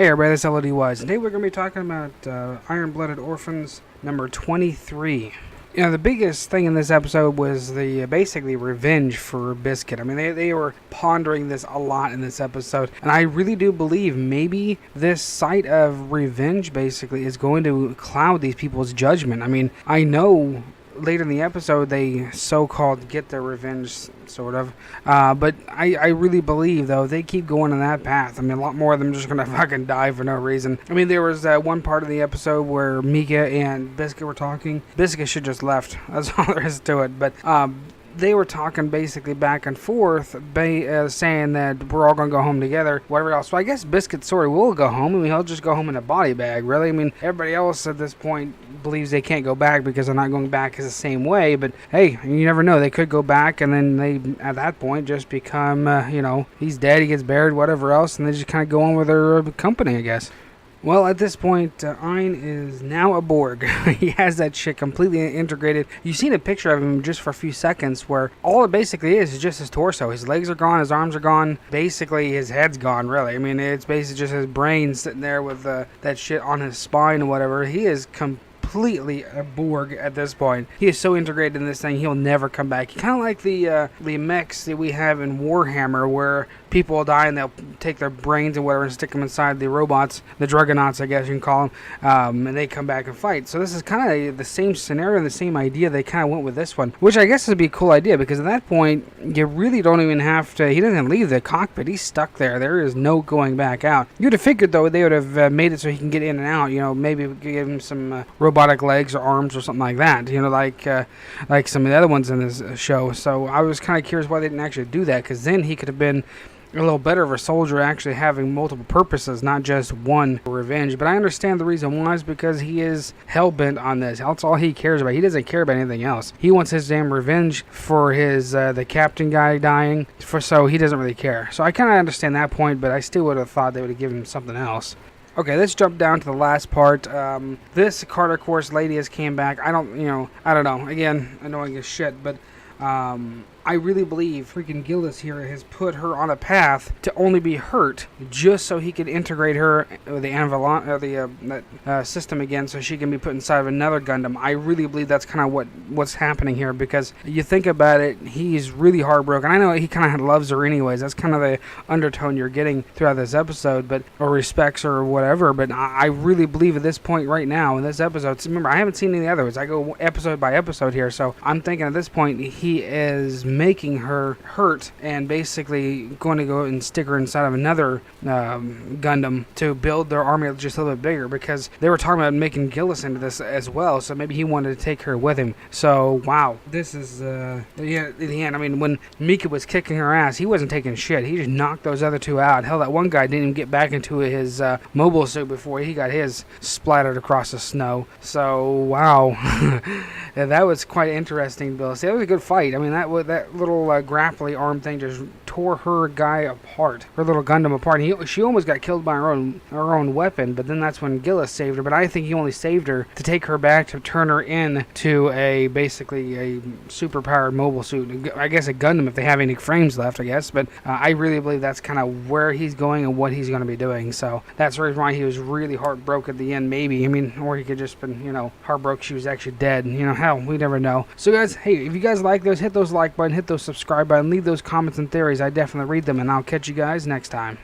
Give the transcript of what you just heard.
Hey everybody, this is LODWise. Today we're going to be talking about Iron-Blooded Orphans number 23. You know, the biggest thing in this episode was the basically revenge for Biscuit. I mean, they were pondering this a lot in this episode, and I really do believe maybe this sight of revenge basically is going to cloud these people's judgment. I mean, I know later in the episode they so-called get their revenge, sort of, but I really believe though they keep going on that path. I mean, a lot more of them just gonna fucking die for no reason. I mean, there was one part of the episode where Mika and Biscuit were talking. Biscuit should just left, that's all there is to it, but they were talking basically back and forth, saying that we're all going to go home together, whatever else. So I guess Biscuit sort of will go home. I mean, he'll just go home in a body bag, really. I mean, everybody else at this point believes they can't go back because they're not going back the same way. But hey, you never know. They could go back and then they, at that point, just become, he's dead, he gets buried, whatever else, and they just kind of go on with their company, I guess. Well, at this point, Ein is now a Borg. He has that shit completely integrated. You've seen a picture of him just for a few seconds where all it basically is just his torso. His legs are gone, his arms are gone. Basically, his head's gone, really. I mean, it's basically just his brain sitting there with that shit on his spine or whatever. He is completely a Borg at this point. He is so integrated in this thing, he'll never come back. Kind of like the mechs that we have in Warhammer, where people will die and they'll take their brains and whatever and stick them inside the robots, the Dragonauts, I guess you can call them, and they come back and fight. So this is kind of the same scenario, the same idea they kind of went with this one, which I guess would be a cool idea, because at that point, you really don't even have to, he doesn't leave the cockpit, he's stuck there. There is no going back out. You'd have figured, though, they would have made it so he can get in and out, maybe give him some robotic legs or arms or something like that, like some of the other ones in this show. So I was kind of curious why they didn't actually do that, because then he could have been a little better of a soldier, actually having multiple purposes, not just one for revenge. But I understand the reason why is because he is hell-bent on this. That's all he cares about. He doesn't care about anything else. He wants his damn revenge for his the captain guy dying, so he doesn't really care. So I kind of understand that point, but I still would have thought they would have given him something else. Okay, let's jump down to the last part. This Carter Course lady has came back. I don't know. Again, annoying as shit, but I really believe freaking Gillis here has put her on a path to only be hurt just so he could integrate her with the system again, so she can be put inside of another Gundam. I really believe that's kind of what's happening here, because you think about it, he's really heartbroken. I know he kind of loves her anyways. That's kind of the undertone you're getting throughout this episode, or respects her or whatever. But I really believe at this point right now in this episode, remember, I haven't seen any others. I go episode by episode here, so I'm thinking at this point he is making her hurt and basically going to go and stick her inside of another Gundam to build their army just a little bit bigger, because they were talking about making Gillis into this as well, so maybe he wanted to take her with him. So wow, this is in the end, I mean, when Mika was kicking her ass, he wasn't taking shit. He just knocked those other two out. Hell, that one guy didn't even get back into his mobile suit before he got his splattered across the snow. So wow. Yeah, that was quite interesting, Bill. See, that was a good fight. I mean, that little grapply arm thing just tore her guy apart, her little Gundam apart. She almost got killed by her own weapon, but then that's when Gillis saved her. But I think he only saved her to take her back to turn her into basically a superpowered mobile suit. I guess a Gundam if they have any frames left, I guess. But I really believe that's kind of where he's going and what he's going to be doing. So that's the reason why he was really heartbroken at the end, maybe. I mean, or he could just been, heartbroken she was actually dead. Hell, we never know. So guys, hey, if you guys like those, hit those like button, hit those subscribe button, leave those comments and theories. I definitely read them, and I'll catch you guys next time.